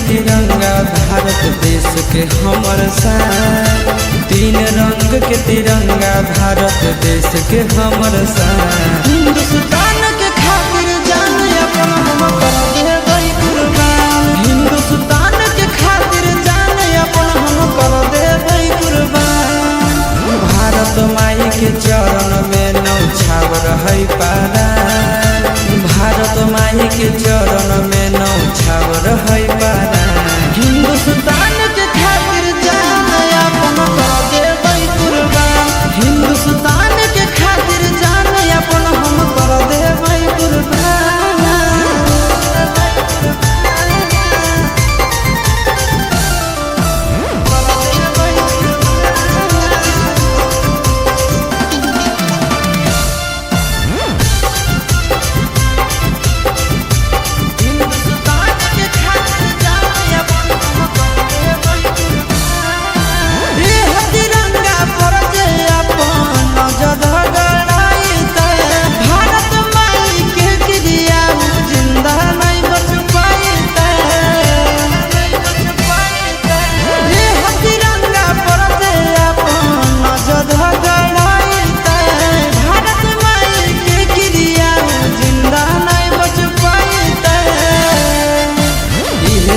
तिरंगा भारत देश के हमर शान। तीन रंग के तिरंगा भारत देश के हमर शान। हिंदुस्तान के खातिर जान अपन हम कर देबै कुर्बान। हिंदुस्तान के खातिर जान अपन हम कर देबै कुर्बान। भारत माई के चरण में नौछावर है पारान। भारत माई के चरण में नौछावर है पारान। हिंदुस्तान के खातिर जान अपन कर देबै कुर्बान। हिंदुस्तान के खातिर जान अपन हम कर देबै कुर्बान।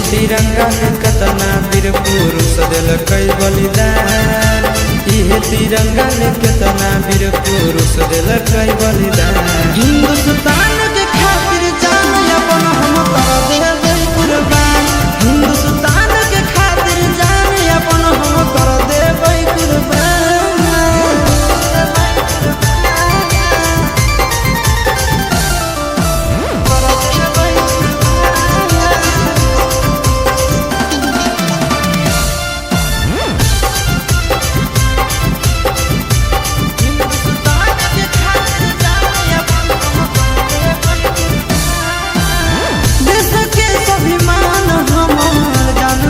तिरंगा के कतना वीर पुरुष दिलकै बलिदान। इहे तिरंगा में केतना वीर पुरुष दिलकै बलिदान। हिंदुस्तान के खातिर जान अपन हम कर देबै कुर्बान। हिंदुस्तान के खातिर जान अपन हम कर देबै कुर्बान।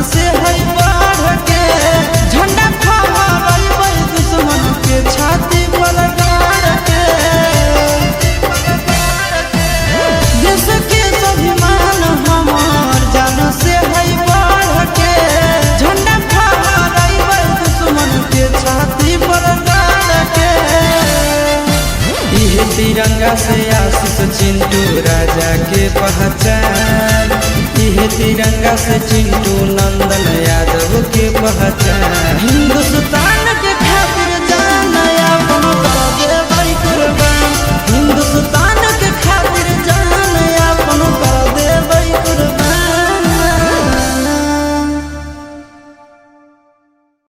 से है बढ़ के झंडा फहराबै दुश्मन के छाती पर गाड़ के। देश के स्वाभिमान हमार जान से है बढ़ के झंडा फहराबै दुश्मन के छाती पर गाड़ के। इहे तिरंगा से आशीष चिंटू राजा के पहचान। इहे तिरंगा से चिंटू नंदन यादव के पहचान।